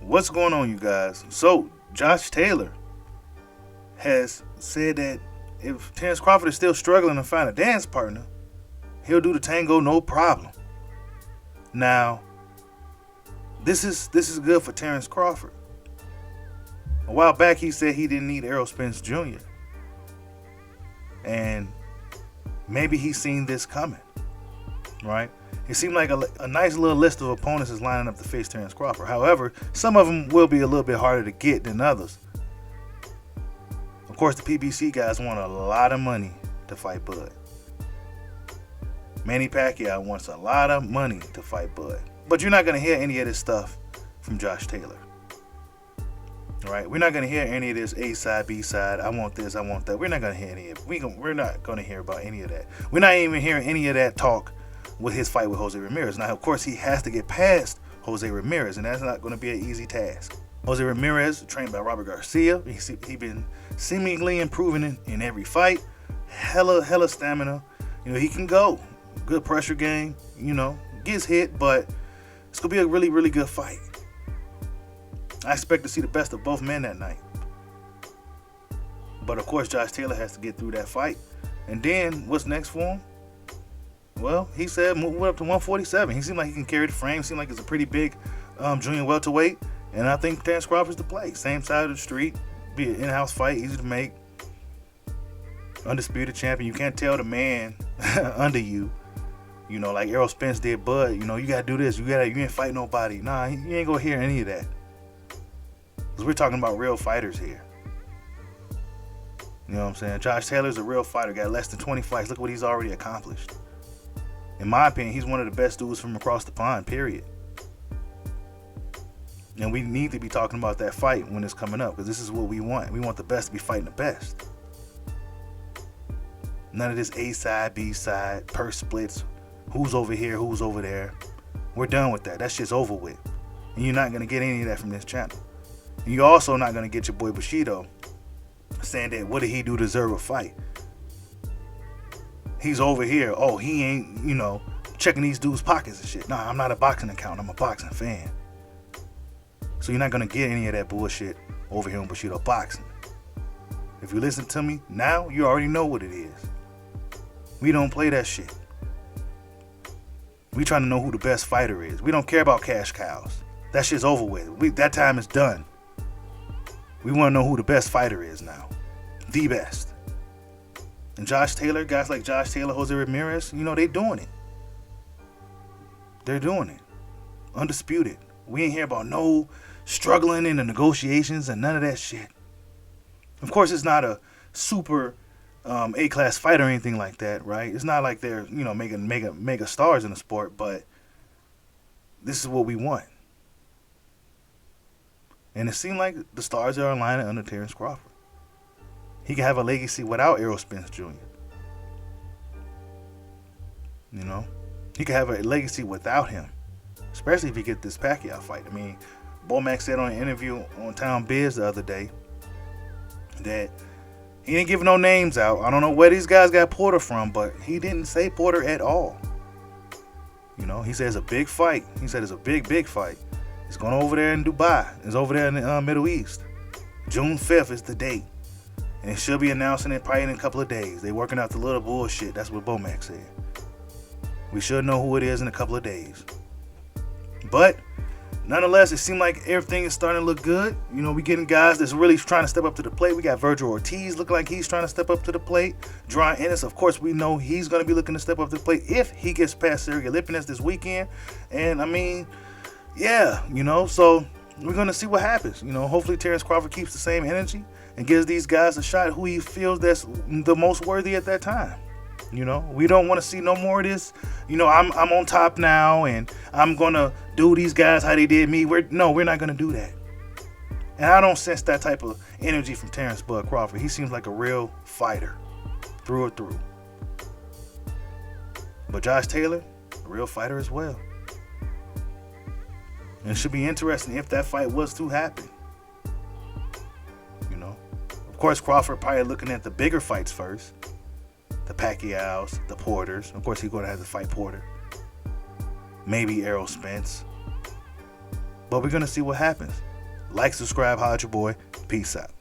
What's going on, you guys? So, Josh Taylor has said that if Terence Crawford is still struggling to find a dance partner, he'll do the tango no problem. Now, this is good for Terence Crawford. A while back, he said he didn't need Errol Spence Jr. And maybe he's seen this coming, right? It seemed like a nice little list of opponents is lining up to face Terence Crawford. However, some of them will be a little bit harder to get than others. Of course, the PBC guys want a lot of money to fight Bud. Manny Pacquiao wants a lot of money to fight Bud. But you're not going to hear any of this stuff from Josh Taylor. Right? We're not going to hear any of this A side, B side, I want this, I want that. We're not going to hear any of it. We're not going to hear about any of that. We're not even hearing any of that talk with his fight with Jose Ramirez. Now, of course, he has to get past Jose Ramirez, and that's not going to be an easy task. Jose Ramirez, trained by Robert Garcia, he's been seemingly improving in every fight. Hella stamina. You know, he can go. Good pressure game. You know, gets hit, but it's going to be a really, really good fight. I expect to see the best of both men that night. But, of course, Josh Taylor has to get through that fight. And then, what's next for him? Well, he said move up to 147. He seemed like he can carry the frame. Seemed like it's a pretty big junior welterweight. And I think Terence Crawford's the play. Same side of the street. Be an in-house fight. Easy to make. Undisputed champion. You can't tell the man under you. You know, like Errol Spence did Bud. You know, you got to do this. You ain't fight nobody. Nah, you ain't going to hear any of that. Because we're talking about real fighters here. You know what I'm saying? Josh Taylor's a real fighter. Got less than 20 fights. Look what he's already accomplished. In my opinion, he's one of the best dudes from across the pond, period. And we need to be talking about that fight when it's coming up, because this is what we want. We want the best to be fighting the best. None of this A side, B side, purse splits, who's over here, who's over there. We're done with that. That shit's over with. And you're not going to get any of that from this channel. And you're also not going to get your boy Bushido saying that what did he do to deserve a fight? He's over here. Oh, he ain't, you know, checking these dudes' pockets and shit. Nah, I'm not a boxing account. I'm a boxing fan. So you're not going to get any of that bullshit over here on Bushido Boxing. If you listen to me now, you already know what it is. We don't play that shit. We trying to know who the best fighter is. We don't care about cash cows. That shit's over with. That time is done. We want to know who the best fighter is now. The best. And Josh Taylor, guys like Josh Taylor, Jose Ramirez, you know, they doing it. They're doing it. Undisputed. We ain't hear about no struggling in the negotiations and none of that shit. Of course, it's not a super A-class fight or anything like that, right? It's not like they're, you know, making mega stars in the sport, but this is what we want. And it seemed like the stars are aligning under Terence Crawford. He can have a legacy without Errol Spence Jr. You know? He can have a legacy without him. Especially if he get this Pacquiao fight. I mean, Bomac said on an interview on Town Biz the other day that he didn't give no names out. I don't know where these guys got Porter from, but he didn't say Porter at all. You know, he said it's a big fight. He said it's a big fight. It's going over there in Dubai. It's over there in the Middle East. June 5th is the date. And it should be announcing it probably in a couple of days. They working out the little bullshit. That's what Bomac said. We should know who it is in a couple of days. But nonetheless, it seemed like everything is starting to look good. You know, we getting guys that's really trying to step up to the plate. We got Virgil Ortiz looking like he's trying to step up to the plate. John Ennis, of course, we know he's going to be looking to step up to the plate if he gets past Sergey Lipinets this weekend. And, I mean, yeah, you know, so we're going to see what happens. You know, hopefully Terence Crawford keeps the same energy and gives these guys a shot who he feels that's the most worthy at that time. You know, we don't want to see no more of this. You know, I'm on top now and I'm going to do these guys how they did me. We're not going to do that. And I don't sense that type of energy from Terence Bud Crawford. He seems like a real fighter through and through. But Josh Taylor, a real fighter as well. And it should be interesting if that fight was to happen. You know, of course, Crawford probably looking at the bigger fights first. The Pacquiaos, the Porters. Of course, he's going to have to fight Porter. Maybe Errol Spence. But we're going to see what happens. Like, subscribe, holla at your boy. Peace out.